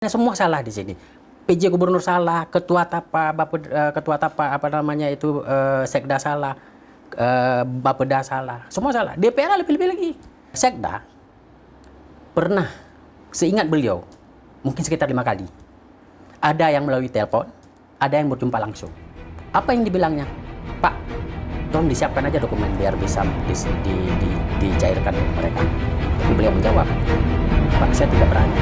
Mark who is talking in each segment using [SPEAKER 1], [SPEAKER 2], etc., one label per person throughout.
[SPEAKER 1] Semua salah di sini. PJ Gubernur salah, ketua tapa apa namanya itu Sekda salah, Bapeda salah, semua salah. DPR lebih-lebih lagi. Sekda pernah, seingat beliau, mungkin sekitar 5 kali. Ada yang melalui telepon, ada yang berjumpa langsung. Apa yang dibilangnya? Pak, tolong disiapkan aja dokumen biar bisa dicairkan oleh mereka. Tapi beliau menjawab, Pak, saya tidak berani.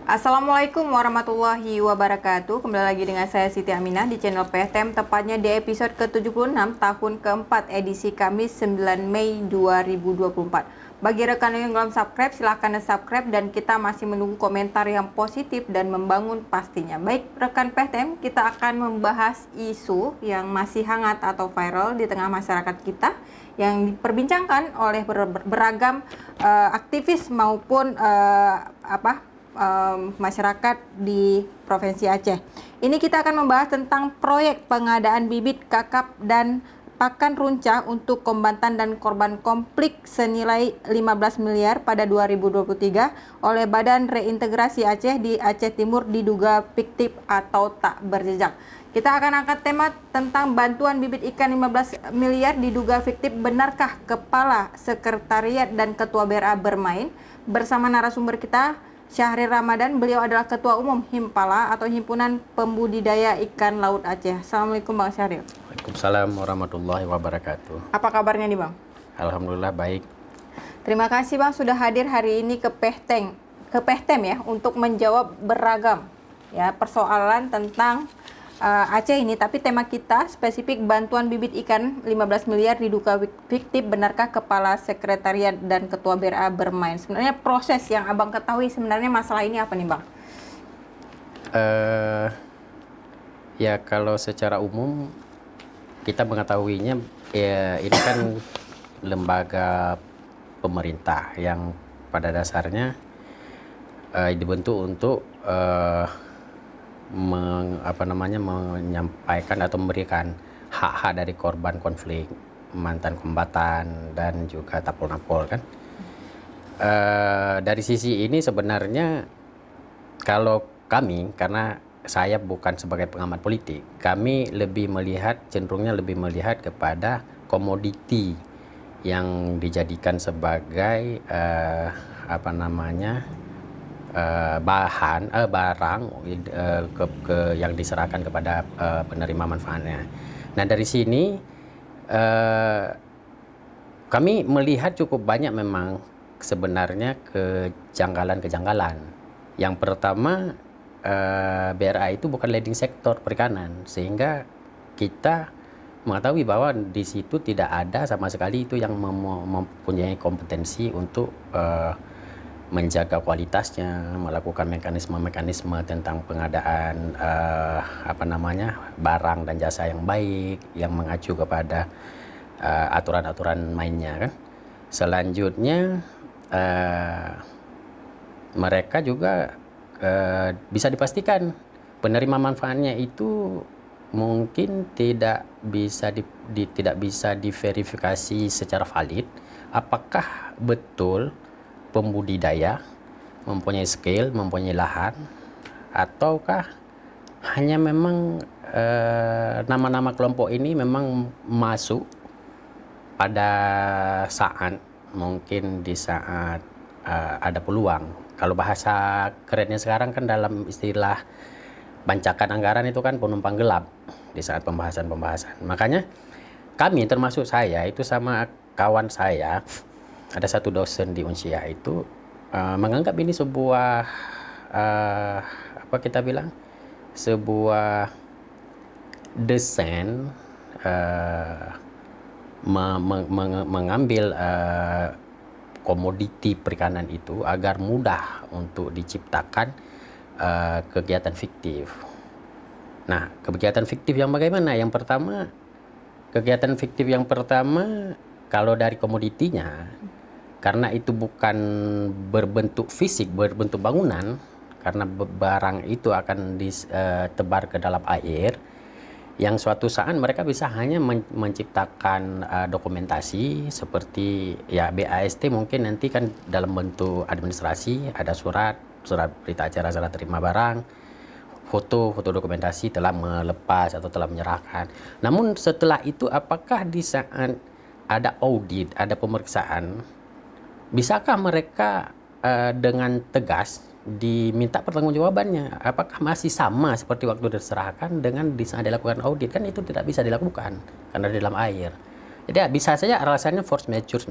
[SPEAKER 2] Assalamualaikum warahmatullahi wabarakatuh. Kembali lagi dengan saya Siti Aminah di channel PSTM, tepatnya di episode ke-76 tahun keempat edisi Kamis 9 Mei 2024. Bagi rekan yang belum subscribe, silahkan subscribe dan kita masih menunggu komentar yang positif dan membangun pastinya. Baik rekan PSTM, kita akan membahas isu yang masih hangat atau viral di tengah masyarakat kita yang diperbincangkan oleh beragam aktivis maupun masyarakat di Provinsi Aceh. Ini kita akan membahas tentang proyek pengadaan bibit kakap dan pakan runcah untuk kombatan dan korban konflik senilai 15 miliar pada 2023 oleh Badan Reintegrasi Aceh di Aceh Timur diduga fiktif atau tak berjejak. Kita akan angkat tema tentang bantuan bibit ikan 15 miliar diduga fiktif. Benarkah Kepala Sekretariat dan Ketua BRA bermain? Bersama narasumber kita Syahril Ramadan, beliau adalah Ketua Umum Himpala atau Himpunan Pembudidaya Ikan Laut Aceh. Assalamualaikum Bang Syahril.
[SPEAKER 1] Waalaikumsalam warahmatullahi wabarakatuh.
[SPEAKER 2] Apa kabarnya nih Bang?
[SPEAKER 1] Alhamdulillah baik.
[SPEAKER 2] Terima kasih Bang sudah hadir hari ini ke PSTEM ya untuk menjawab beragam ya persoalan tentang Aceh ini, tapi tema kita spesifik bantuan bibit ikan 15 miliar diduga fiktif. Benarkah Kepala Sekretariat dan Ketua BRA bermain? Sebenarnya proses yang Abang ketahui sebenarnya masalah ini apa nih Bang?
[SPEAKER 1] Ya kalau secara umum kita mengetahuinya ya ini kan lembaga pemerintah yang pada dasarnya dibentuk untuk menyampaikan atau memberikan hak-hak dari korban konflik, mantan kombatan dan juga tapol-napol kan. Dari sisi ini sebenarnya kalau kami, karena saya bukan sebagai pengamat politik, kami cenderungnya lebih melihat kepada komoditi yang dijadikan sebagai barang yang diserahkan kepada penerima manfaatnya. Nah dari sini kami melihat cukup banyak memang sebenarnya kejanggalan-kejanggalan. Yang pertama, BRA itu bukan leading sektor perikanan, sehingga kita mengetahui bahwa di situ tidak ada sama sekali itu yang mempunyai kompetensi untuk menjaga kualitasnya, melakukan mekanisme-mekanisme tentang pengadaan barang dan jasa yang baik, yang mengacu kepada aturan-aturan mainnya kan. Selanjutnya mereka juga bisa dipastikan penerima manfaatnya itu mungkin tidak bisa diverifikasi secara valid apakah betul pembudidaya mempunyai skill, mempunyai lahan, ataukah hanya memang nama-nama kelompok ini memang masuk pada saat mungkin di saat ada peluang. Kalau bahasa kerennya sekarang kan dalam istilah bancakan anggaran itu kan penumpang gelap di saat pembahasan-pembahasan. Makanya kami termasuk saya itu sama kawan saya, ada satu dosen di Unsia itu menganggap ini sebuah sebuah desain mengambil komoditi perikanan itu agar mudah untuk diciptakan kegiatan fiktif. Nah, kegiatan fiktif yang bagaimana? Yang pertama, kegiatan fiktif yang pertama kalau dari komoditinya, karena itu bukan berbentuk fisik, berbentuk bangunan, karena barang itu akan ditebar ke dalam air, yang suatu saat mereka bisa hanya menciptakan dokumentasi seperti ya BAST mungkin nanti kan dalam bentuk administrasi, ada surat berita acara serah terima barang, foto dokumentasi telah melepas atau telah menyerahkan. Namun setelah itu apakah di saat ada audit, ada pemeriksaan, bisakah mereka dengan tegas diminta pertanggungjawabannya? Apakah masih sama seperti waktu diserahkan dengan di saat dilakukan audit? Kan itu tidak bisa dilakukan karena di dalam air. Jadi bisa saja alasannya force majeure,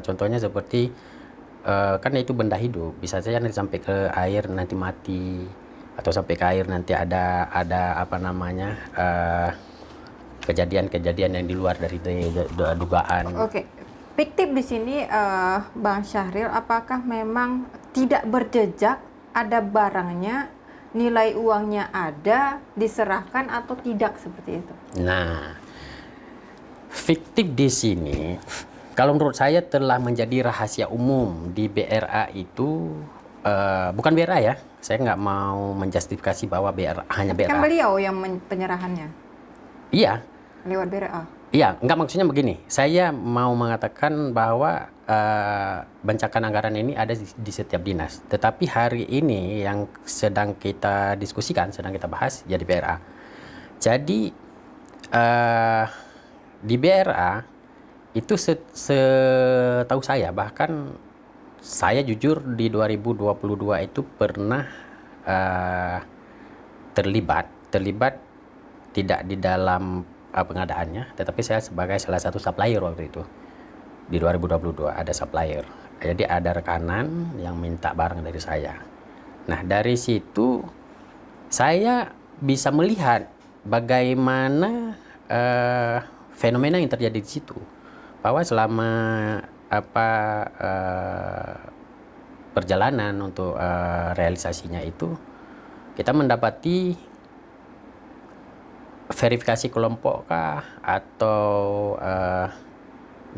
[SPEAKER 1] contohnya seperti kan itu benda hidup, bisa saja nanti sampai ke air nanti mati, atau sampai ke air nanti ada apa namanya kejadian-kejadian yang di luar dari dugaan.
[SPEAKER 2] Oke. Fiktif di sini Bang Syahril, apakah memang tidak berjejak, ada barangnya, nilai uangnya ada, diserahkan atau tidak seperti itu?
[SPEAKER 1] Nah, fiktif di sini kalau menurut saya telah menjadi rahasia umum di BRA itu, bukan BRA ya, saya nggak mau menjustifikasi bahwa BRA hanya BRA.
[SPEAKER 2] Kan beliau yang penyerahannya
[SPEAKER 1] Iya.
[SPEAKER 2] lewat BRA.
[SPEAKER 1] Iya, enggak, maksudnya begini. Saya mau mengatakan bahwa bancakan anggaran ini ada di setiap dinas. Tetapi hari ini yang sedang kita diskusikan, sedang kita bahas, ya di BRA. Jadi di BRA itu setahu saya, bahkan saya jujur di 2022 itu pernah terlibat tidak di dalam pengadaannya, tetapi saya sebagai salah satu supplier waktu itu. Di 2022 ada supplier. Jadi ada rekanan yang minta barang dari saya. Nah, dari situ saya bisa melihat bagaimana fenomena yang terjadi di situ. Bahwa selama perjalanan untuk realisasinya itu, kita mendapati verifikasi kelompok kah, atau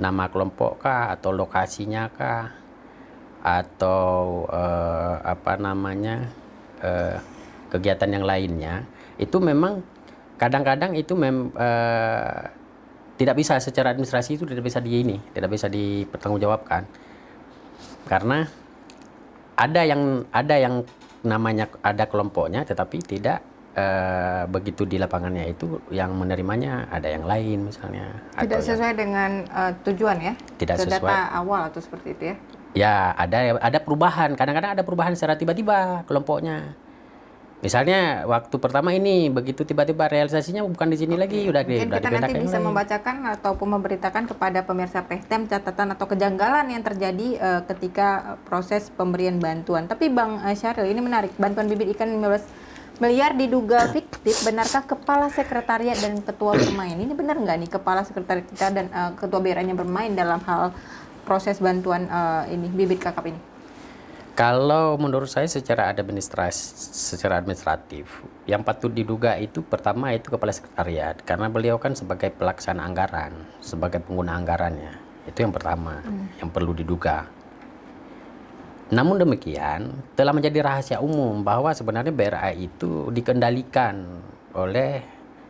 [SPEAKER 1] nama kelompok kah, atau lokasinya kah, atau kegiatan yang lainnya, itu memang kadang-kadang itu tidak bisa secara administrasi, itu tidak bisa dipertanggungjawabkan, karena ada yang namanya ada kelompoknya, tetapi tidak begitu di lapangannya itu yang menerimanya ada yang lain misalnya.
[SPEAKER 2] Tidak sesuai dengan tujuan ya?
[SPEAKER 1] Tidak sesuai.
[SPEAKER 2] Data awal atau seperti itu ya?
[SPEAKER 1] Ya, ada perubahan. Kadang-kadang ada perubahan secara tiba-tiba kelompoknya. Misalnya waktu pertama ini begitu tiba-tiba realisasinya bukan di sini lagi, udah
[SPEAKER 2] kita nanti bisa
[SPEAKER 1] lain.
[SPEAKER 2] membacakan ataupun memberitakan kepada pemirsa PSTEM catatan atau kejanggalan yang terjadi ketika proses pemberian bantuan. Tapi Bang Syahril, ini menarik. Bantuan bibit ikan 15 miliar diduga fiktif, benarkah kepala sekretariat dan ketua bermain? Ini benar nggak nih kepala sekretariat kita dan ketua BRA-nya bermain dalam hal proses bantuan ini bibit kakap ini?
[SPEAKER 1] Kalau menurut saya secara administratif, yang patut diduga itu pertama itu kepala sekretariat, karena beliau kan sebagai pelaksana anggaran, sebagai pengguna anggarannya. Itu yang pertama, yang perlu diduga. Namun demikian, telah menjadi rahasia umum bahwa sebenarnya BRA itu dikendalikan oleh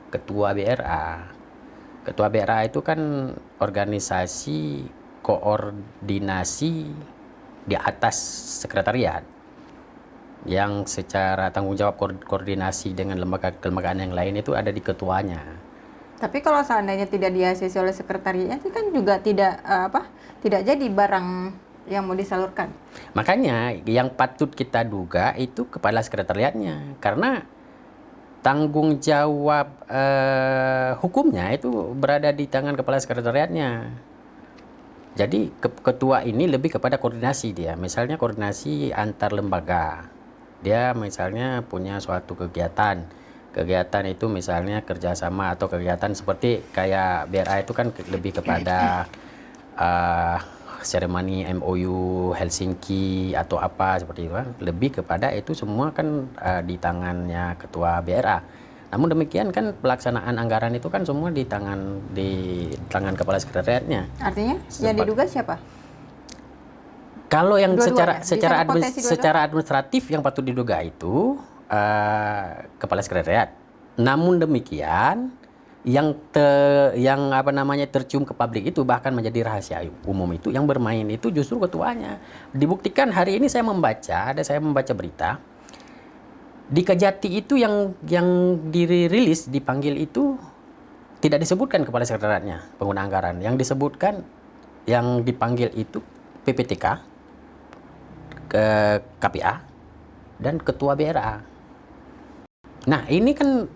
[SPEAKER 1] Ketua BRA. Ketua BRA itu kan organisasi koordinasi di atas sekretariat yang secara tanggung jawab koordinasi dengan lembaga-lembagaan yang lain itu ada di ketuanya.
[SPEAKER 2] Tapi kalau seandainya tidak diasesi oleh sekretariatnya, itu kan juga tidak jadi barang yang mau disalurkan.
[SPEAKER 1] Makanya yang patut kita duga itu kepala sekretariatnya, karena tanggung jawab hukumnya itu berada di tangan kepala sekretariatnya. Jadi ketua ini lebih kepada koordinasi dia, misalnya koordinasi antar lembaga. Dia misalnya punya suatu kegiatan itu misalnya kerjasama atau kegiatan seperti kayak BRA itu kan lebih kepada seremoni MOU Helsinki atau apa seperti itu kan, lebih kepada itu semua kan di tangannya ketua BRA. Namun demikian kan pelaksanaan anggaran itu kan semua di tangan kepala sekretariatnya.
[SPEAKER 2] Artinya yang diduga siapa?
[SPEAKER 1] Kalau yang
[SPEAKER 2] Dua-duanya?
[SPEAKER 1] secara administratif yang patut diduga itu kepala sekretariat. Namun demikian, yang apa namanya tercium ke publik itu bahkan menjadi rahasia umum itu yang bermain itu justru ketuanya. Dibuktikan hari ini saya membaca berita di Kejati itu yang dirilis dipanggil itu tidak disebutkan kepala sekretariatnya pengguna anggaran. Yang disebutkan yang dipanggil itu PPTK, ke KPA dan ketua BRA. Nah, ini kan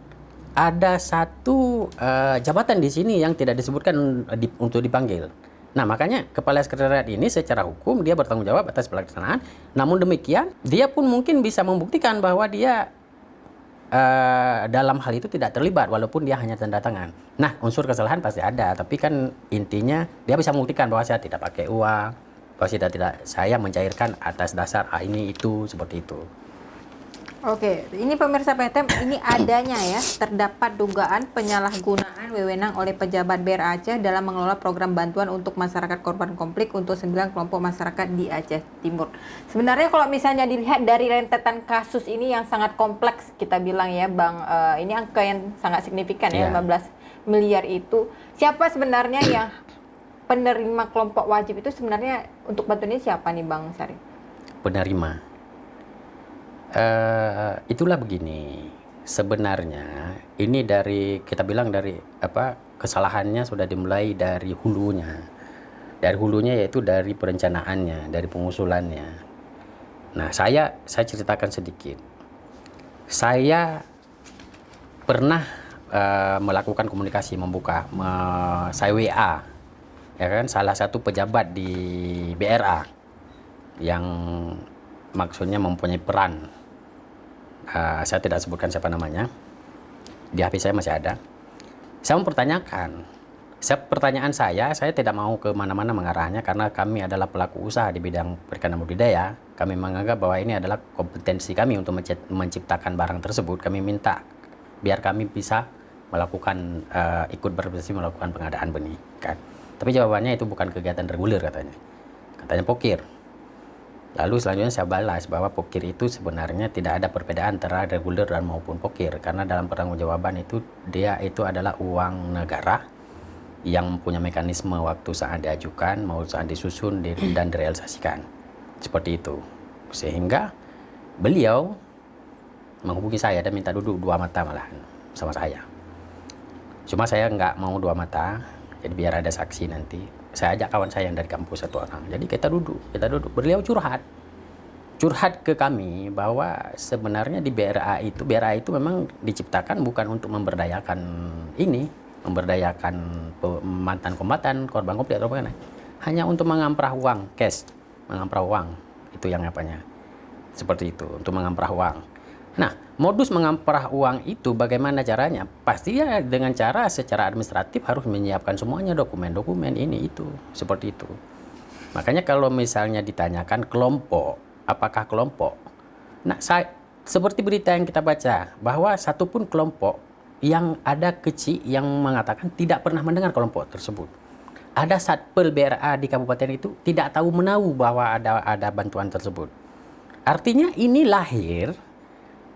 [SPEAKER 1] ada satu jabatan di sini yang tidak disebutkan untuk dipanggil. Nah, makanya kepala sekretariat ini secara hukum dia bertanggung jawab atas pelaksanaan. Namun demikian, dia pun mungkin bisa membuktikan bahwa dia dalam hal itu tidak terlibat walaupun dia hanya tanda tangan. Nah, unsur kesalahan pasti ada, tapi kan intinya dia bisa membuktikan bahwa saya tidak pakai uang, bahwa saya mencairkan atas dasar ini itu seperti itu.
[SPEAKER 2] Oke, ini pemirsa PTM, ini adanya ya, terdapat dugaan penyalahgunaan wewenang oleh pejabat BRA Aceh dalam mengelola program bantuan untuk masyarakat korban konflik untuk 9 kelompok masyarakat di Aceh Timur. Sebenarnya kalau misalnya dilihat dari rentetan kasus ini yang sangat kompleks, kita bilang ya Bang, ini angka yang sangat signifikan ya, 15 miliar itu. Siapa sebenarnya yang penerima kelompok wajib itu sebenarnya untuk bantuan ini siapa nih Bang Syarif?
[SPEAKER 1] Penerima. Itulah begini, sebenarnya ini kita bilang dari kesalahannya sudah dimulai dari hulunya. Dari hulunya yaitu dari perencanaannya, dari pengusulannya. Nah, saya ceritakan sedikit. Saya pernah melakukan komunikasi, saya WA, ya kan, salah satu pejabat di BRA yang maksudnya mempunyai peran. Saya tidak sebutkan siapa namanya. Di HP saya masih ada. Saya mempertanyakan. Pertanyaan saya tidak mau ke mana-mana mengarahnya karena kami adalah pelaku usaha di bidang perikanan budidaya. Kami menganggap bahwa ini adalah kompetensi kami untuk menciptakan barang tersebut. Kami minta biar kami bisa melakukan ikut berpartisipasi melakukan pengadaan benih, kan. Tapi jawabannya itu bukan kegiatan reguler katanya. Katanya pokir. Lalu selanjutnya saya balas bahwa pokir itu sebenarnya tidak ada perbedaan antara reguler dan maupun pokir, karena dalam pertanggungjawaban itu dia itu adalah uang negara yang punya mekanisme waktu saat diajukan mau saat disusun dan direalisasikan seperti itu. Sehingga beliau menghubungi saya dan minta duduk 2 mata malahan sama saya. Cuma saya nggak mau 2 mata, jadi biar ada saksi nanti. Saya ajak kawan saya yang dari kampus 1 orang. Jadi kita duduk. Beliau curhat ke kami bahwa sebenarnya di BRA itu memang diciptakan bukan untuk memberdayakan mantan kombatan, korban konflik atau apa, hanya untuk mengamprah uang cash, mengamprah uang itu yang apanya, seperti itu, untuk mengamprah uang. Nah, modus mengamprah uang itu bagaimana caranya? Pastinya dengan cara secara administratif harus menyiapkan semuanya, dokumen-dokumen ini itu, seperti itu. Makanya kalau misalnya ditanyakan kelompok, apakah kelompok? Nah, seperti berita yang kita baca, bahwa satupun kelompok yang ada kecil yang mengatakan tidak pernah mendengar kelompok tersebut. Ada Satpel BRA di kabupaten itu tidak tahu menahu bahwa ada bantuan tersebut. Artinya ini lahir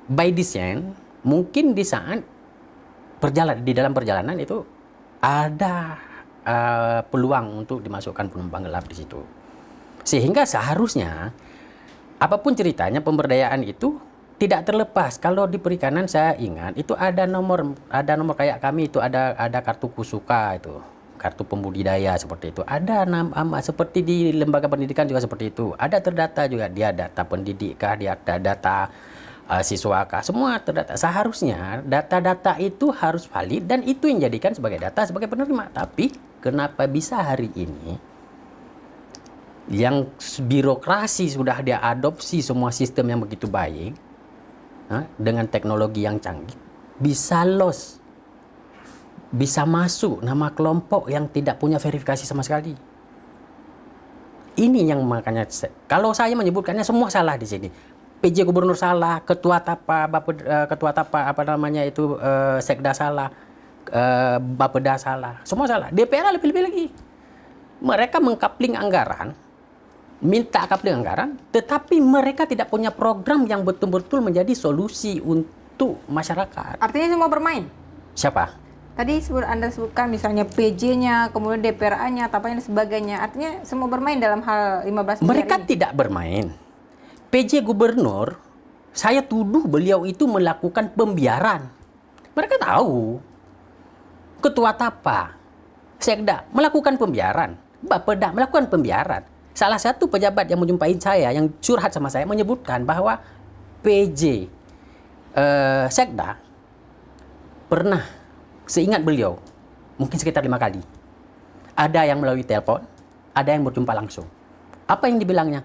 [SPEAKER 1] by design, mungkin di saat di dalam perjalanan itu ada peluang untuk dimasukkan penumpang gelap di situ. Sehingga seharusnya apapun ceritanya pemberdayaan itu tidak terlepas. Kalau di perikanan saya ingat itu ada nomor kayak kami itu ada kartu kusuka itu, kartu pembudidaya seperti itu. Ada nama seperti di lembaga pendidikan juga seperti itu. Ada terdata juga, dia data pendidik kah, dia ada data siswa kah, semua terdata. Seharusnya data-data itu harus valid dan itu yang dijadikan sebagai data sebagai penerima. Tapi kenapa bisa hari ini yang birokrasi sudah dia adopsi semua sistem yang begitu baik, dengan teknologi yang canggih, bisa loss, bisa masuk nama kelompok yang tidak punya verifikasi sama sekali. Ini yang makanya kalau saya menyebutkannya semua salah di sini. PJ Gubernur salah, ketua TAPA Sekda salah, Bapeda salah, semua salah. DPR lebih-lebih lagi. Mereka mengkapling anggaran, tetapi mereka tidak punya program yang betul-betul menjadi solusi untuk masyarakat.
[SPEAKER 2] Artinya semua bermain?
[SPEAKER 1] Siapa?
[SPEAKER 2] Tadi Anda sebutkan misalnya PJ-nya, kemudian DPRA-nya, tapanya dan sebagainya. Artinya semua bermain dalam hal 15 miliar
[SPEAKER 1] Mereka
[SPEAKER 2] ini?
[SPEAKER 1] tidak bermain. PJ Gubernur, saya tuduh beliau itu melakukan pembiaran. Mereka tahu. Ketua Tapa, Sekda melakukan pembiaran. Bapeda melakukan pembiaran. Salah satu pejabat yang menjumpai saya, yang curhat sama saya, menyebutkan bahwa PJ Sekda pernah, seingat beliau, mungkin sekitar 5 kali. Ada yang melalui telepon, ada yang berjumpa langsung. Apa yang dibilangnya?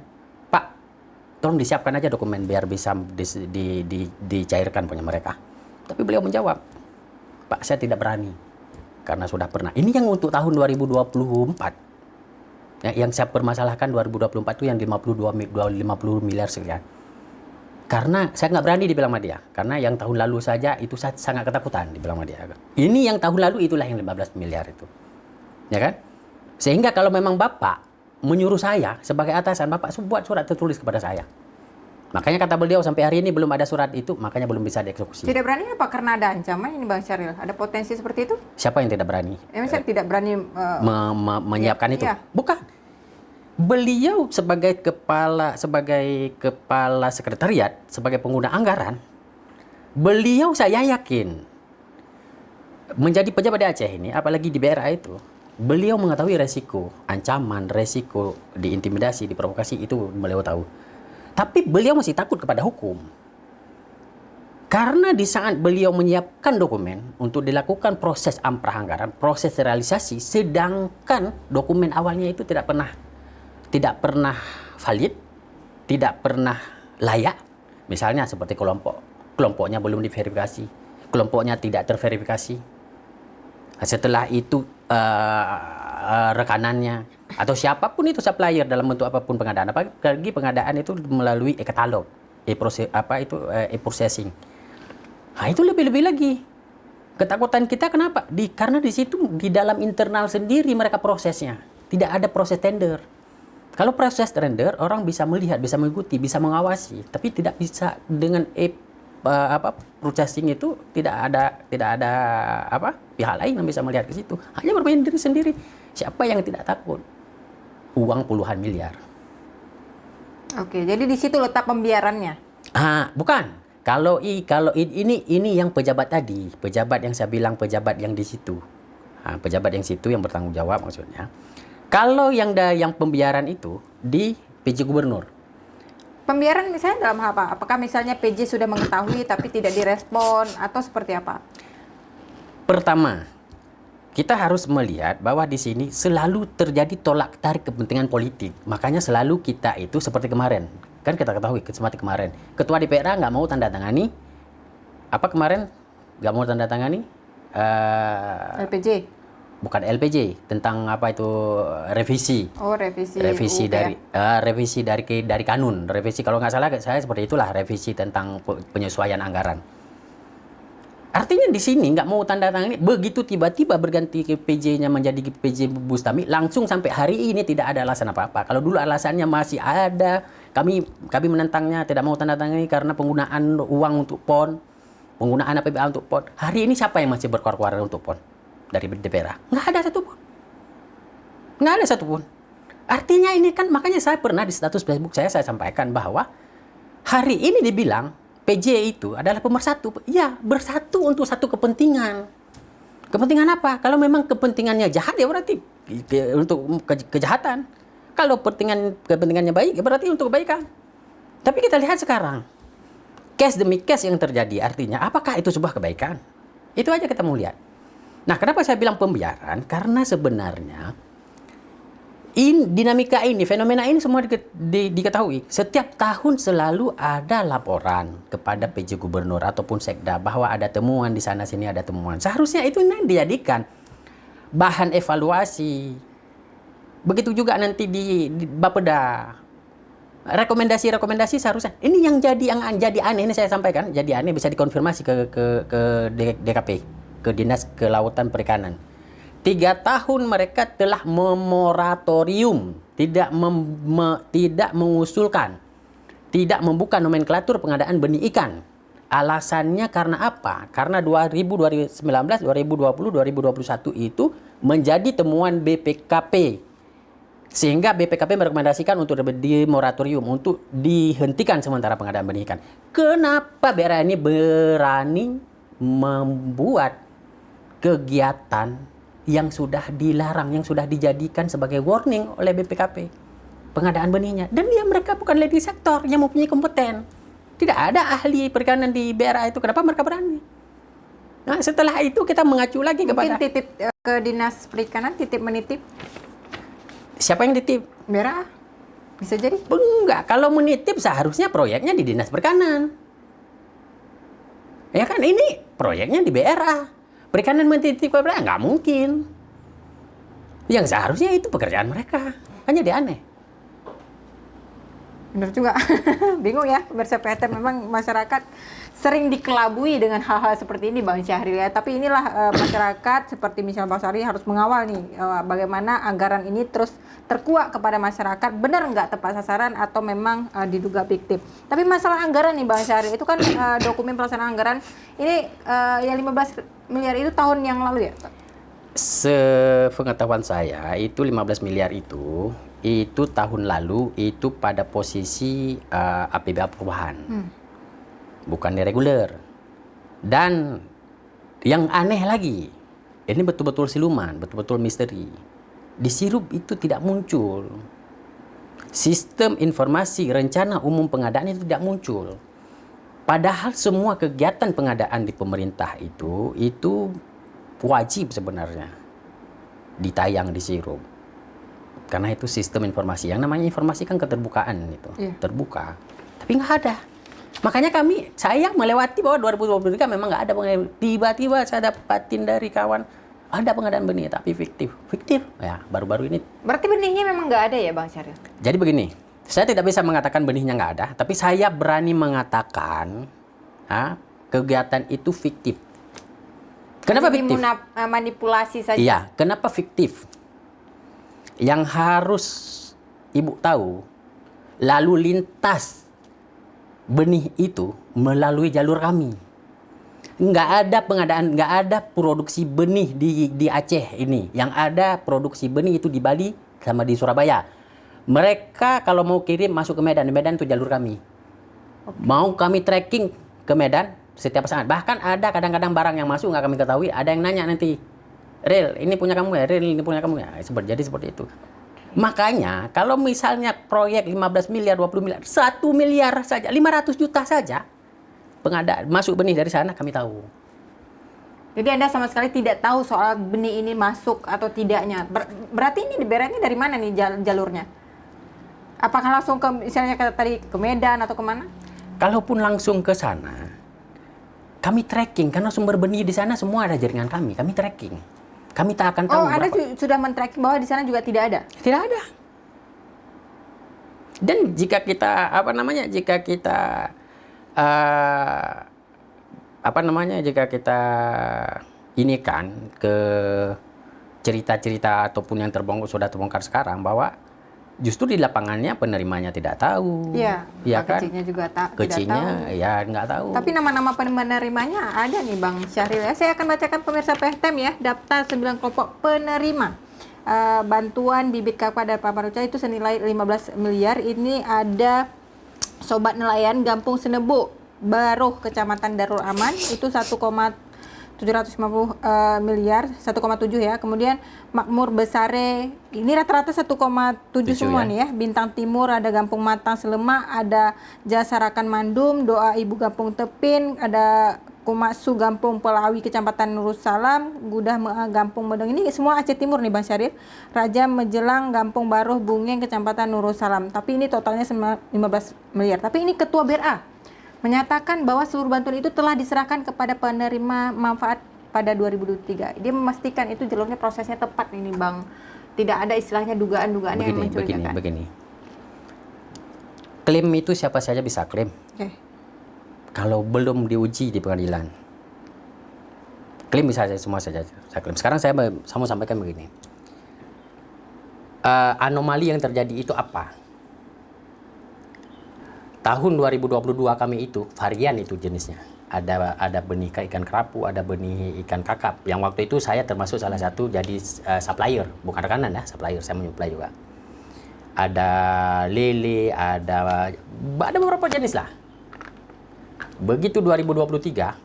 [SPEAKER 1] Pak, tolong disiapkan aja dokumen biar bisa dicairkan punya mereka. Tapi beliau menjawab, Pak, saya tidak berani. Karena sudah pernah. Ini yang untuk tahun 2024. Ya, yang saya permasalahkan 2024 itu yang 50 miliar sekian. Karena saya nggak berani dibilang sama dia. Karena yang tahun lalu saja itu saya sangat ketakutan dibilang sama dia. Ini yang tahun lalu itulah yang 15 miliar itu. Ya kan? Sehingga kalau memang Bapak menyuruh saya sebagai atasan, Bapak buat surat tertulis kepada saya. Makanya kata beliau sampai hari ini belum ada surat itu, makanya belum bisa dieksekusi.
[SPEAKER 2] Tidak berani apa? Karena ada ancaman ini Bang Syahril? Ada potensi seperti itu?
[SPEAKER 1] Siapa yang tidak berani?
[SPEAKER 2] Misalnya tidak berani
[SPEAKER 1] menyiapkan itu?
[SPEAKER 2] iya.
[SPEAKER 1] Bukan. Beliau sebagai kepala sekretariat, sebagai pengguna anggaran, beliau saya yakin menjadi pejabat di Aceh ini, apalagi di BRA itu, beliau mengetahui resiko, ancaman, resiko diintimidasi, diprovokasi itu beliau tahu. Tapi beliau masih takut kepada hukum. Karena di saat beliau menyiapkan dokumen untuk dilakukan proses amprah anggaran, proses realisasi, sedangkan dokumen awalnya itu tidak pernah valid, tidak pernah layak. Misalnya seperti kelompoknya belum diverifikasi, kelompoknya tidak terverifikasi. Setelah itu rekanannya atau siapapun itu supplier dalam bentuk apapun pengadaan, apalagi pengadaan itu melalui e-katalog, e-processing. Nah, itu lebih-lebih lagi. Ketakutan kita kenapa? Karena di situ di dalam internal sendiri mereka prosesnya. Tidak ada proses tender. Kalau proses tender orang bisa melihat, bisa mengikuti, bisa mengawasi, tapi tidak bisa dengan processing itu tidak ada pihak lain yang bisa melihat ke situ. Hanya bermain diri sendiri. Siapa yang tidak takut? Uang puluhan miliar.
[SPEAKER 2] Oke, jadi di situ letak pembiarannya.
[SPEAKER 1] Bukan. Kalau ini yang pejabat tadi, pejabat yang saya bilang pejabat yang di situ. Pejabat yang situ yang bertanggung jawab maksudnya. Kalau yang pembiaran itu di PJ Gubernur.
[SPEAKER 2] Pembiaran misalnya dalam hal apa? Apakah misalnya PJ sudah mengetahui tapi tidak direspon atau seperti apa?
[SPEAKER 1] Pertama, kita harus melihat bahwa di sini selalu terjadi tolak tarik kepentingan politik. Makanya selalu kita itu seperti kemarin. Kan kita ketahui seperti kemarin. Ketua DPRA nggak mau tanda tangani. Apa kemarin? Nggak mau tanda tangani?
[SPEAKER 2] LPJ?
[SPEAKER 1] Bukan LPJ. Tentang apa itu revisi.
[SPEAKER 2] Oh, revisi.
[SPEAKER 1] Revisi
[SPEAKER 2] UU,
[SPEAKER 1] dari
[SPEAKER 2] ya?
[SPEAKER 1] revisi dari kanun. Revisi kalau nggak salah saya seperti itulah revisi tentang penyesuaian anggaran. Artinya di sini nggak mau tanda tangan ini, begitu tiba-tiba berganti ke PJ-nya menjadi PJ Bustami, langsung sampai hari ini tidak ada alasan apa-apa. Kalau dulu alasannya masih ada, kami menentangnya tidak mau tanda tangan ini karena penggunaan uang untuk PON, penggunaan APBA untuk PON. Hari ini siapa yang masih berkuar-kuar untuk PON dari DPRA? Nggak ada satupun. Nggak ada satupun. Artinya ini kan makanya saya pernah di status Facebook saya sampaikan bahwa hari ini dibilang PJ itu adalah pemersatu. Ya, bersatu untuk satu kepentingan. Kepentingan apa? Kalau memang kepentingannya jahat, ya berarti untuk kejahatan. Kalau kepentingannya baik, ya berarti untuk kebaikan. Tapi kita lihat sekarang, case demi case yang terjadi. Artinya, apakah itu sebuah kebaikan? Itu aja kita mau lihat. Nah, kenapa saya bilang pembiaran? Karena sebenarnya dinamika ini, fenomena ini semua diketahui. Setiap tahun selalu ada laporan kepada PJ Gubernur ataupun Sekda bahwa ada temuan di sana sini ada temuan. Seharusnya itu dijadikan bahan evaluasi. Begitu juga nanti di Bapeda. Rekomendasi seharusnya. Ini yang jadi aneh ini saya sampaikan, jadi aneh bisa dikonfirmasi ke DKP, ke Dinas Kelautan Perikanan. 3 tahun mereka telah memoratorium, tidak mengusulkan, tidak membuka nomenklatur pengadaan benih ikan. Alasannya karena apa? Karena 2019, 2020, 2021 itu menjadi temuan BPKP. Sehingga BPKP merekomendasikan untuk di moratorium, untuk dihentikan sementara pengadaan benih ikan. Kenapa BRA ini berani membuat kegiatan yang sudah dilarang, yang sudah dijadikan sebagai warning oleh BPKP? Pengadaan benihnya. Dan mereka bukan leading sektor yang mempunyai kompeten. Tidak ada ahli perikanan di BRA itu. Kenapa mereka berani? Nah, setelah itu kita mengacu lagi kepada...
[SPEAKER 2] Mungkin titip ke Dinas Perikanan, titip menitip.
[SPEAKER 1] Siapa yang titip?
[SPEAKER 2] BRA. Bisa jadi.
[SPEAKER 1] Enggak, kalau menitip seharusnya proyeknya di Dinas Perikanan. Ya kan, ini proyeknya di BRA. Perikanan menitip ke BRA, nggak mungkin. Yang seharusnya itu pekerjaan mereka. Hanya dia aneh.
[SPEAKER 2] Benar juga. Bingung ya, pemirsa PHTM, memang masyarakat sering dikelabui dengan hal-hal seperti ini Bang Syahril ya. Tapi inilah masyarakat seperti misalnya Bang Syahril harus mengawal nih bagaimana anggaran ini terus terkuak kepada masyarakat, benar nggak tepat sasaran atau memang diduga fiktif. Tapi masalah anggaran nih Bang Syahril, itu kan dokumen pelaksanaan anggaran ini yang 15 miliar itu tahun yang lalu ya Pak?
[SPEAKER 1] Sepengetahuan saya itu 15 miliar itu tahun lalu itu pada posisi APBA perubahan. Bukan reguler. Dan yang aneh lagi, ini betul-betul siluman, betul-betul misteri. Di sirup itu tidak muncul. Sistem informasi rencana umum pengadaan itu tidak muncul. Padahal semua kegiatan pengadaan di pemerintah itu wajib sebenarnya ditayang di sirup. Karena itu sistem informasi. Yang namanya informasi kan keterbukaan itu, terbuka. Tapi nggak ada. Makanya saya melewati bahwa 2023 memang nggak ada pengadaan. Tiba-tiba saya dapatin dari kawan, ada pengadaan benih tapi fiktif. Fiktif, ya baru-baru ini.
[SPEAKER 2] Berarti benihnya memang nggak ada ya Bang Syahril?
[SPEAKER 1] Jadi begini, saya tidak bisa mengatakan benihnya nggak ada, tapi saya berani mengatakan kegiatan itu fiktif. Kenapa fiktif?
[SPEAKER 2] Manipulasi saja.
[SPEAKER 1] Iya, kenapa fiktif? Yang harus Ibu tahu, lalu lintas benih itu melalui jalur kami. Nggak ada pengadaan, nggak ada produksi benih di Aceh ini. Yang ada produksi benih itu di Bali sama di Surabaya. Mereka kalau mau kirim masuk ke Medan, di Medan itu jalur kami. Mau kami tracking ke Medan setiap saat. Bahkan ada kadang-kadang barang yang masuk nggak kami ketahui, ada yang nanya nanti, Ril, ini punya kamu ya? Ril, ini punya kamu ya? Jadi seperti itu. Makanya kalau misalnya proyek 15 miliar, 20 miliar, 1 miliar saja, 500 juta saja pengadaan masuk benih dari sana kami tahu.
[SPEAKER 2] Jadi Anda sama sekali tidak tahu soal benih ini masuk atau tidaknya. Berarti ini diberangnya dari mana nih jalurnya? Apakah langsung ke misalnya tadi ke Medan atau kemana?
[SPEAKER 1] Kalaupun langsung ke sana, kami tracking karena sumber benih di sana semua ada jaringan kami tracking. Kami tak akan tahu.
[SPEAKER 2] Oh, Anda sudah men-tracking bahwa di sana juga tidak ada?
[SPEAKER 1] Tidak ada. Dan jika kita jika kita ini kan ke cerita-cerita ataupun yang sudah terbongkar sekarang bahwa justru di lapangannya penerimanya tidak tahu.
[SPEAKER 2] Iya,
[SPEAKER 1] ya kan?
[SPEAKER 2] Kecinya juga
[SPEAKER 1] Kecinya
[SPEAKER 2] tidak tahu.
[SPEAKER 1] ya nggak tahu.
[SPEAKER 2] Tapi nama-nama penerimanya ada nih Bang Syahril ya. Saya akan bacakan pemirsa PHTM ya, daftar 9 kelompok penerima bantuan bibit kakap dan papan runcah itu senilai 15 miliar. Ini ada Sobat Nelayan Gampung Senebu, Baruh, Kecamatan Darul Aman, itu 1,750 miliar, 1,7 ya. Kemudian Makmur Besare, ini rata-rata 1,7 semua nih ya. Bintang Timur ada Gampung Matang Selema, ada Jasa Rakan Mandum, Doa Ibu Gampung Tepin, ada Kumaksu Gampung Pelawi Kecamatan Nursalam, Gudah Gampung Medeng. Ini semua Aceh Timur nih Bang Syahril. Raja Mejelang Gampung Baruh Bungeng Kecamatan Nursalam. Tapi ini totalnya 15 miliar. Tapi ini Ketua BRA menyatakan bahwa seluruh bantuan itu telah diserahkan kepada penerima manfaat pada 2023. Dia memastikan itu jalurnya prosesnya tepat ini Bang. Tidak ada istilahnya dugaan-dugaan yang mencurigakan.
[SPEAKER 1] Begini. Klaim itu siapa saja bisa klaim. Kalau belum diuji di pengadilan. Klaim bisa saja, semua saja saya klaim. Sekarang saya mau sampaikan begini. Anomali yang terjadi itu apa? Tahun 2022 kami itu varian itu jenisnya. ada benih ikan kerapu, ada benih ikan kakap. Yang waktu itu saya termasuk salah satu jadi supplier, bukan rekanan ya, supplier, saya menyuplai juga. Ada lele, ada beberapa jenis lah. Begitu 2023,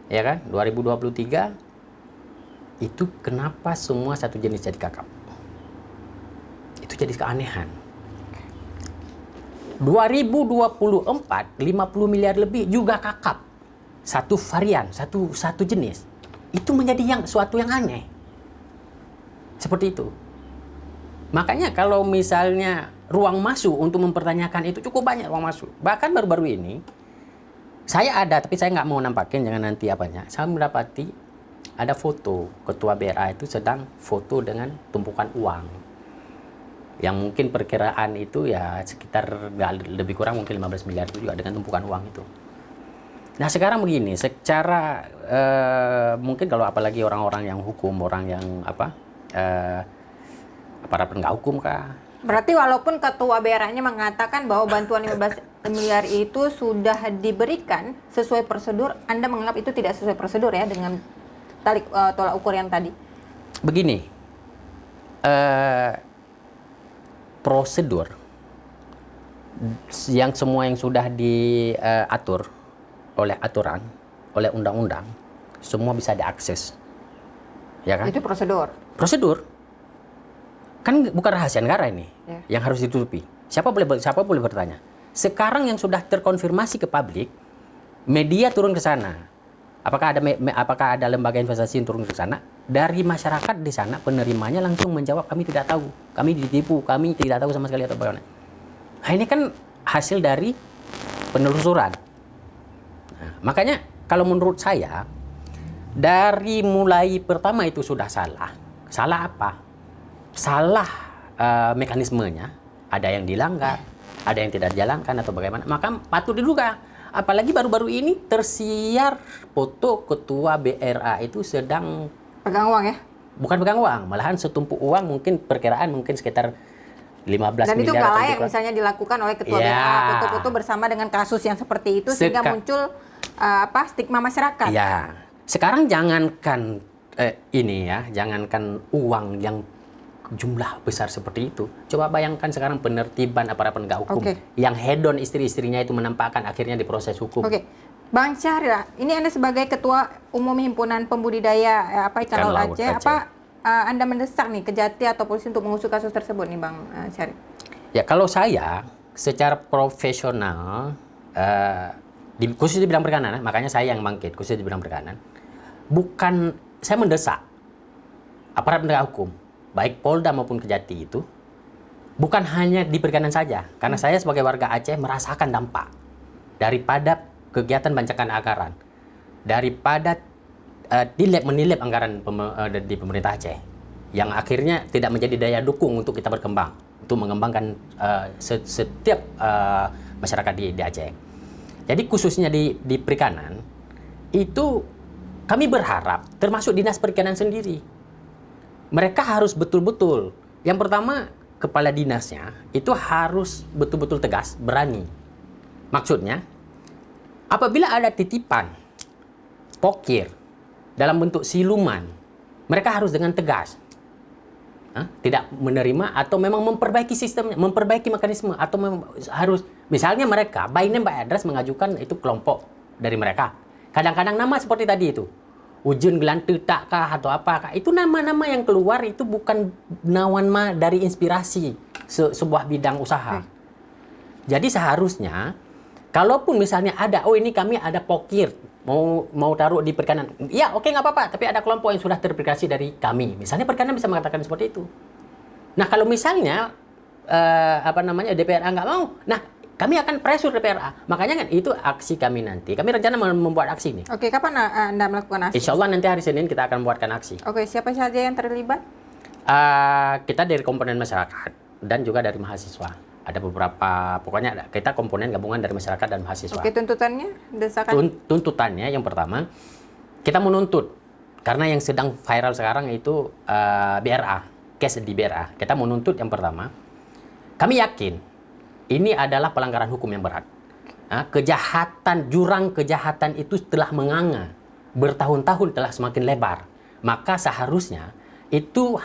[SPEAKER 1] ya kan? 2023 itu kenapa semua satu jenis jadi kakap? Itu jadi keanehan. 2024 50 miliar lebih juga kakap. Satu varian, satu jenis. Itu menjadi suatu yang aneh. Seperti itu. Makanya kalau misalnya ruang masuk untuk mempertanyakan itu cukup banyak ruang masuk. Bahkan baru-baru ini saya ada, tapi saya nggak mau nampakin, jangan nanti apanya. Saya mendapati ada foto ketua BRA itu sedang foto dengan tumpukan uang. Yang mungkin perkiraan itu ya sekitar lebih kurang mungkin 15 miliar itu juga dengan tumpukan uang itu. Nah sekarang begini, secara mungkin kalau apalagi orang-orang yang hukum, orang yang para penegak hukum kah?
[SPEAKER 2] Berarti walaupun ketua BRA-nya mengatakan bahwa bantuan 15 miliar itu sudah diberikan sesuai prosedur, Anda menganggap itu tidak sesuai prosedur ya dengan tolak ukur yang tadi?
[SPEAKER 1] Begini, prosedur yang semua yang sudah diatur oleh aturan, oleh undang-undang, semua bisa diakses, ya kan?
[SPEAKER 2] Itu prosedur.
[SPEAKER 1] Prosedur kan bukan rahasia negara ini, yang harus ditutupi. Siapa boleh bertanya. Sekarang yang sudah terkonfirmasi ke publik, media turun ke sana. Apakah ada lembaga investasi yang turun ke sana? Dari masyarakat di sana penerimanya langsung menjawab kami tidak tahu, kami ditipu, kami tidak tahu sama sekali atau bagaimana. Nah, ini kan hasil dari penelusuran. Nah, makanya kalau menurut saya dari mulai pertama itu sudah salah. Salah apa? Salah mekanismenya. Ada yang dilanggar, ada yang tidak dijalankan atau bagaimana. Maka patut diduga. Apalagi baru-baru ini tersiar foto ketua BRA itu sedang
[SPEAKER 2] pegang uang ya?
[SPEAKER 1] Bukan pegang uang, malahan setumpuk uang mungkin perkiraan mungkin sekitar 15 miliar.
[SPEAKER 2] Dan itu nggak layak misalnya dilakukan oleh ketua BRA, foto-foto bersama dengan kasus yang seperti itu sehingga muncul stigma masyarakat.
[SPEAKER 1] Ya, sekarang jangankan jangankan uang yang jumlah besar seperti itu. Coba bayangkan sekarang penertiban aparat penegak hukum yang hedon istri-istrinya itu menampakkan akhirnya diproses hukum.
[SPEAKER 2] Bang Syahril, ini Anda sebagai Ketua Umum Himpunan Pembudidaya ikan laut Aceh, apa Anda mendesak nih Kejati atau polisi untuk mengusut kasus tersebut nih Bang Syahril? Ya
[SPEAKER 1] kalau saya secara profesional, khusus di bidang perikanan, makanya saya yang bangkit khusus di bidang perikanan, bukan saya mendesak aparat penegak hukum, baik Polda maupun Kejati itu, bukan hanya di perikanan saja, karena saya sebagai warga Aceh merasakan dampak daripada kegiatan bancakan anggaran, daripada menilep anggaran di pemerintah Aceh, yang akhirnya tidak menjadi daya dukung untuk kita berkembang, untuk mengembangkan setiap masyarakat di Aceh. Jadi khususnya di perikanan, itu kami berharap, termasuk Dinas Perikanan sendiri, mereka harus betul-betul, yang pertama kepala dinasnya itu harus betul-betul tegas, berani. Maksudnya, apabila ada titipan, pokir, dalam bentuk siluman, mereka harus dengan tegas. Tidak menerima atau memang memperbaiki sistemnya, memperbaiki mekanisme, atau harus, misalnya mereka, by name by address mengajukan itu kelompok dari mereka. Kadang-kadang nama seperti tadi itu. Ujun gelantu takkah atau apakah, itu nama-nama yang keluar itu bukan nama dari inspirasi sebuah bidang usaha. Jadi seharusnya kalaupun misalnya ada, ini kami ada pokir mau taruh di perikanan, ya oke nggak apa-apa, tapi ada kelompok yang sudah terindikasi dari kami, misalnya perikanan bisa mengatakan seperti itu. Nah kalau misalnya DPRA nggak mau, nah kami akan pressure DPRA. Makanya kan itu aksi kami nanti. Kami rencana membuat aksi nih.
[SPEAKER 2] Oke, kapan Anda melakukan aksi?
[SPEAKER 1] Insya Allah nanti hari Senin kita akan membuatkan aksi.
[SPEAKER 2] Oke, siapa saja yang terlibat?
[SPEAKER 1] Kita dari komponen masyarakat dan juga dari mahasiswa. Ada beberapa, pokoknya kita komponen gabungan dari masyarakat dan mahasiswa.
[SPEAKER 2] Oke, tuntutannya? Desakan?
[SPEAKER 1] Tuntutannya yang pertama, kita menuntut. Karena yang sedang viral sekarang itu BRA, case di BRA. Kita menuntut yang pertama, kami yakin ini adalah pelanggaran hukum yang berat. jurang kejahatan itu telah menganga, bertahun-tahun telah semakin lebar. Maka seharusnya itu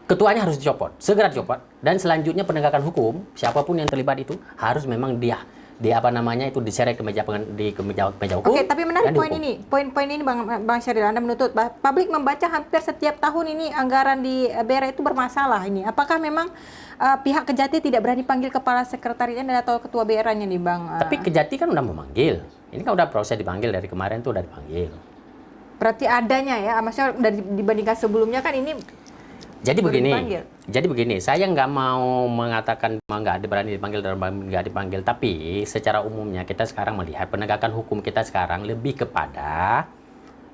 [SPEAKER 1] ketuanya harus dicopot, segera dicopot, dan selanjutnya penegakan hukum siapapun yang terlibat itu harus memang dia diseret ke meja hukum.
[SPEAKER 2] Oke, tapi menarik
[SPEAKER 1] dan
[SPEAKER 2] poin
[SPEAKER 1] dihukum.
[SPEAKER 2] ini. Poin ini Bang Syahril, Anda menuntut publik membaca hampir setiap tahun ini anggaran di BRA itu bermasalah ini. Apakah memang pihak Kejati tidak berani panggil kepala sekretariatnya dan atau ketua BRA-nya nih, Bang?
[SPEAKER 1] Tapi Kejati kan udah memanggil. Ini kan udah proses dipanggil dari kemarin tuh udah dipanggil.
[SPEAKER 2] Berarti adanya ya, maksudnya dari dibandingkan sebelumnya kan ini
[SPEAKER 1] Jadi
[SPEAKER 2] baru
[SPEAKER 1] begini,
[SPEAKER 2] dipanggil.
[SPEAKER 1] saya nggak mau mengatakan nggak berani dipanggil dan nggak dipanggil, tapi secara umumnya kita sekarang melihat penegakan hukum kita sekarang lebih kepada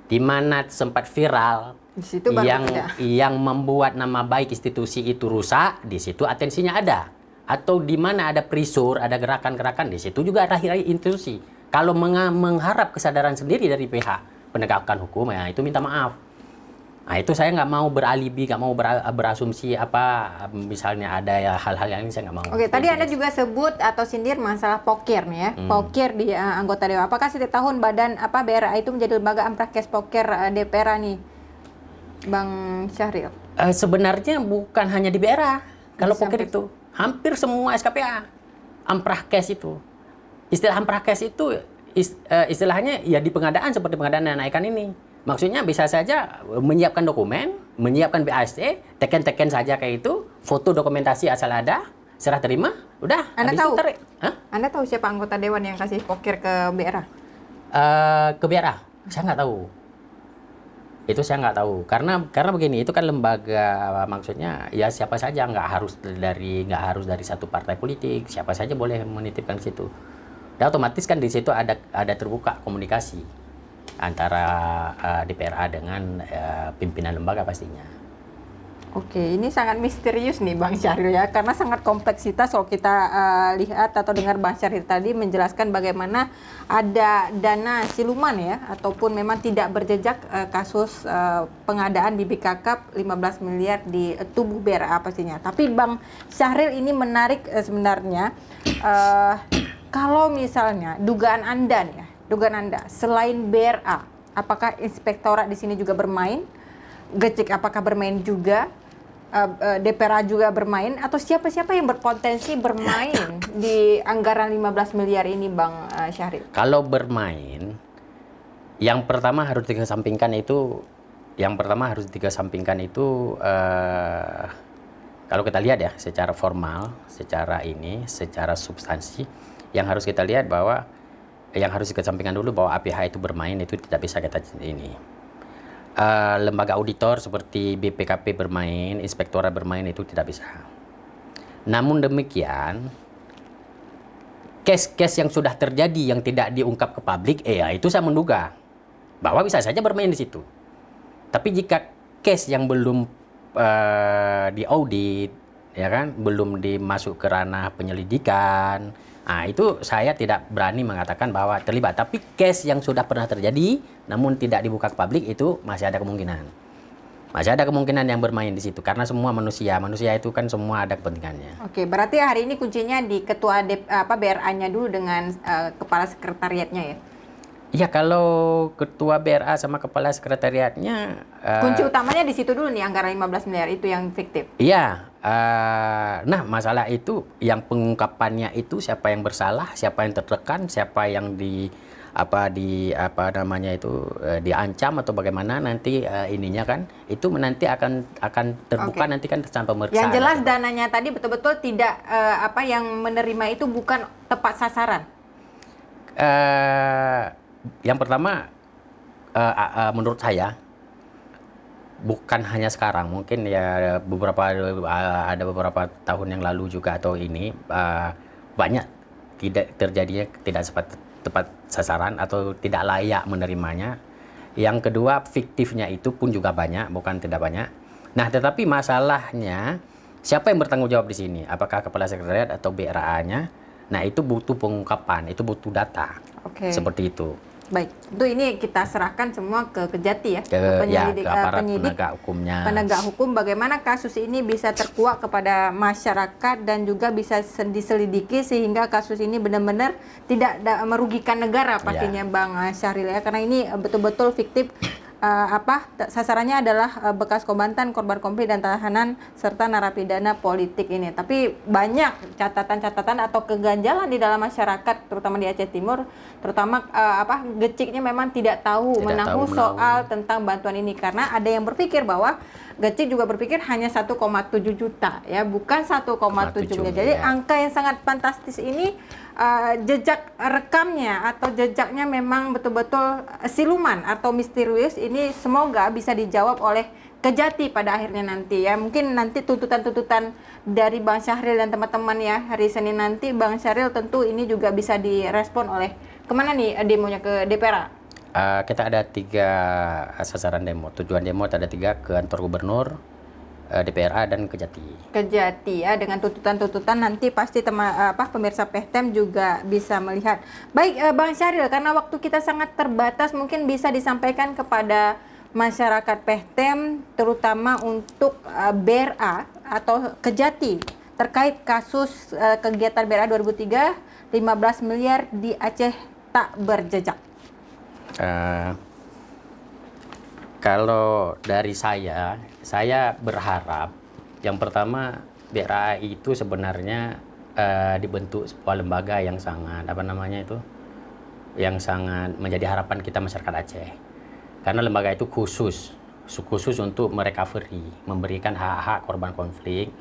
[SPEAKER 1] di mana sempat viral
[SPEAKER 2] Di situ baru
[SPEAKER 1] yang membuat nama baik institusi itu rusak, di situ atensinya ada. Atau di mana ada prisur, ada gerakan-gerakan, di situ juga ada institusi. Kalau mengharap kesadaran sendiri dari pihak penegakan hukum, ya itu minta maaf. Nah itu saya nggak mau beralibi, nggak mau berasumsi misalnya ada ya hal-hal yang ini saya nggak mau.
[SPEAKER 2] Oke, tadi Anda juga sebut atau sindir masalah poker nih ya, poker di anggota dewan. Apakah setiap tahun badan BRA itu menjadi lembaga amprakes poker DPR nih, Bang Syahril?
[SPEAKER 1] Sebenarnya bukan hanya di BRA, kalau poker itu hampir semua SKPA amprakes itu. Istilah amprakes itu istilahnya ya di pengadaan seperti pengadaan dana ikan ini. Maksudnya bisa saja menyiapkan dokumen, menyiapkan BAST, teken-teken saja kayak itu, foto dokumentasi asal ada, serah terima, udah.
[SPEAKER 2] Anda tahu?
[SPEAKER 1] Anda
[SPEAKER 2] tahu siapa anggota dewan yang kasih poker ke BRA?
[SPEAKER 1] Ke BRA? Saya nggak tahu. Itu saya nggak tahu. Karena begini, itu kan lembaga, maksudnya ya siapa saja, nggak harus dari satu partai politik, siapa saja boleh menitipkan situ. Dan otomatis kan di situ ada terbuka komunikasi antara DPRA dengan pimpinan lembaga pastinya.
[SPEAKER 2] Oke, ini sangat misterius nih Bang Syahril ya, karena sangat kompleksitas kalau kita lihat atau dengar Bang Syahril tadi menjelaskan bagaimana ada dana siluman ya, ataupun memang tidak berjejak kasus pengadaan BibK Kakap 15 miliar di tubuh BRA pastinya. Tapi Bang Syahril ini menarik sebenarnya, kalau misalnya dugaan Anda selain BRA, apakah inspektorat di sini juga bermain? Gecik apakah bermain juga? DPRA juga bermain? Atau siapa-siapa yang berpotensi bermain di anggaran 15 miliar ini, Bang Syahril?
[SPEAKER 1] Kalau bermain, yang pertama harus dikesampingkan itu, kalau kita lihat ya, secara formal, secara substansi, yang harus kita lihat bahwa yang harus dikesampingkan dulu bahwa APH itu bermain itu tidak bisa kita ini. Lembaga auditor seperti BPKP bermain, inspektorat bermain itu tidak bisa. Namun demikian, case-case yang sudah terjadi yang tidak diungkap ke publik, itu saya menduga bahwa bisa saja bermain di situ. Tapi jika case yang belum diaudit, ya kan, belum dimasuk ke ranah penyelidikan, itu saya tidak berani mengatakan bahwa terlibat. Tapi case yang sudah pernah terjadi namun tidak dibuka ke publik itu masih ada kemungkinan. Masih ada kemungkinan yang bermain di situ karena semua manusia itu kan semua ada kepentingannya.
[SPEAKER 2] Oke, berarti hari ini kuncinya di ketua BRA-nya dulu dengan kepala sekretariatnya ya.
[SPEAKER 1] Iya, kalau ketua BRA sama kepala sekretariatnya
[SPEAKER 2] kunci utamanya di situ dulu nih, anggaran 15 miliar itu yang fiktif.
[SPEAKER 1] Iya. Nah, masalah itu yang pengungkapannya itu siapa yang bersalah, siapa yang tertekan, siapa yang diancam atau bagaimana nanti ininya kan itu nanti akan terbuka nanti kan sampai pemeriksaan.
[SPEAKER 2] Yang jelas dananya tadi betul-betul tidak yang menerima itu bukan tepat sasaran.
[SPEAKER 1] Yang pertama menurut saya bukan hanya sekarang, mungkin ya ada beberapa tahun yang lalu juga atau ini banyak terjadinya tidak tepat sasaran atau tidak layak menerimanya. Yang kedua, fiktifnya itu pun juga banyak, bukan tidak banyak. Nah, tetapi masalahnya siapa yang bertanggung jawab di sini? Apakah kepala sekretariat atau BRA-nya? Nah, itu butuh pengungkapan, itu butuh data.
[SPEAKER 2] Oke.
[SPEAKER 1] Seperti itu.
[SPEAKER 2] Baik, itu ini kita serahkan semua ke Kejati ya,
[SPEAKER 1] ke aparat
[SPEAKER 2] penyidik,
[SPEAKER 1] penegak hukumnya.
[SPEAKER 2] penegak hukum, bagaimana kasus ini bisa terkuak kepada masyarakat dan juga bisa diselidiki sehingga kasus ini benar-benar tidak merugikan negara pastinya Bang Syahril ya, karena ini betul-betul fiktif. Sasarannya adalah bekas kombatan, korban konflik dan tahanan serta narapidana politik ini. Tapi banyak catatan-catatan atau keganjalan di dalam masyarakat, terutama di Aceh Timur, terutama Geciknya memang tidak tahu menahu soal tentang bantuan ini, karena ada yang berpikir bahwa Gecik juga berpikir hanya 1,7 juta ya, bukan 1,7 miliar. Jadi angka yang sangat fantastis ini jejak rekamnya atau jejaknya memang betul-betul siluman atau misterius. Ini semoga bisa dijawab oleh Kejati pada akhirnya nanti ya. Mungkin nanti tuntutan-tuntutan dari Bang Syahril dan teman-teman ya, hari Senin nanti Bang Syahril tentu ini juga bisa direspon oleh kemana nih demonya, ke DPR?
[SPEAKER 1] Kita ada 3 sasaran demo. Tujuan demo ada 3, ke kantor gubernur, DPRA dan Kejati.
[SPEAKER 2] Kejati ya, dengan tuntutan-tuntutan nanti pasti pemirsa PEHTEM juga bisa melihat. Baik Bang Syahril, karena waktu kita sangat terbatas, mungkin bisa disampaikan kepada masyarakat PEHTEM terutama untuk BRA atau Kejati terkait kasus kegiatan BRA 2003 15 miliar di Aceh tak berjejak.
[SPEAKER 1] Kalau dari saya berharap yang pertama BRA itu sebenarnya dibentuk sebuah lembaga yang sangat yang sangat menjadi harapan kita masyarakat Aceh, karena lembaga itu khusus untuk merecovery, memberikan hak-hak korban konflik,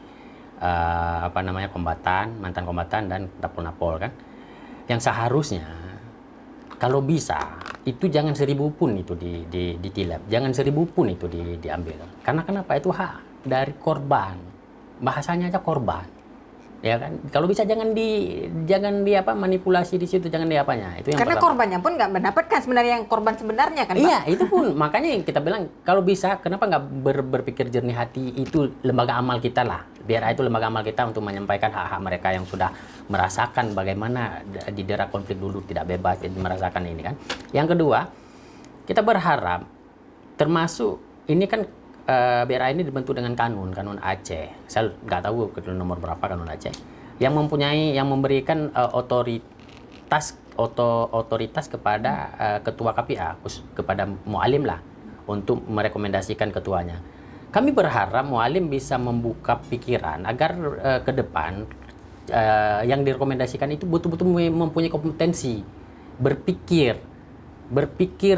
[SPEAKER 1] mantan kombatan dan napol kan, yang seharusnya kalau bisa itu jangan 1.000 pun itu ditilap, jangan 1.000 pun itu diambil. Karena kenapa? Itu hak dari korban, bahasanya aja korban, ya kan. Kalau bisa jangan manipulasi di situ, jangan itu yang
[SPEAKER 2] karena
[SPEAKER 1] pertama.
[SPEAKER 2] Korbannya pun nggak mendapatkan sebenarnya yang korban sebenarnya kan Pak?
[SPEAKER 1] Iya, itu pun makanya kita bilang kalau bisa kenapa nggak berpikir jernih hati, itu lembaga amal kita lah. BRA itu lembaga amal kita untuk menyampaikan hak-hak mereka yang sudah merasakan bagaimana didera konflik dulu tidak bebas, merasakan ini kan. Yang kedua, kita berharap termasuk ini kan BRA ini dibentuk dengan kanun Aceh. Saya nggak tahu nomor berapa kanun Aceh yang memberikan otoritas kepada ketua KPA, kepada mualim lah untuk merekomendasikan ketuanya. Kami berharap mualim bisa membuka pikiran agar ke depan yang direkomendasikan itu betul-betul mempunyai kompetensi berpikir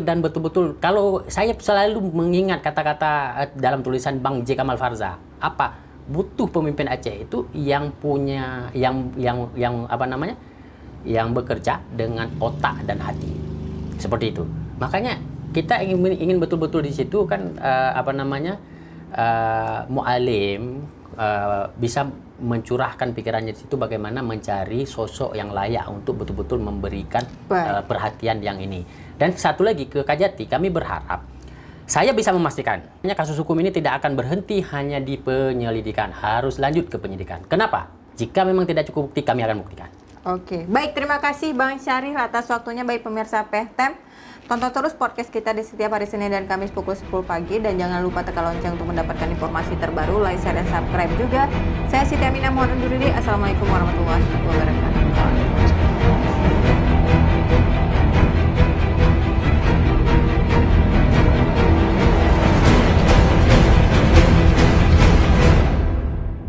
[SPEAKER 1] dan betul-betul, kalau saya selalu mengingat kata-kata dalam tulisan Bang J. Kamal Farza, butuh pemimpin Aceh itu yang punya yang bekerja dengan otak dan hati, seperti itu. Makanya kita ingin betul-betul di situ kan mualim bisa mencurahkan pikirannya di situ, bagaimana mencari sosok yang layak untuk betul-betul memberikan perhatian yang ini. Dan satu lagi ke Kejati, kami berharap saya bisa memastikan kasus hukum ini tidak akan berhenti hanya di penyelidikan, harus lanjut ke penyidikan. Kenapa? Jika memang tidak cukup bukti, kami akan buktikan.
[SPEAKER 2] Oke, baik, terima kasih Bang Syahril atas waktunya. Baik pemirsa PEHTEM, tonton terus podcast kita di setiap hari Senin dan Kamis pukul 10 pagi. Dan jangan lupa tekan lonceng untuk mendapatkan informasi terbaru, like, share, dan subscribe juga. Saya Siti Aminah, mohon undur diri. Assalamualaikum warahmatullahi wabarakatuh.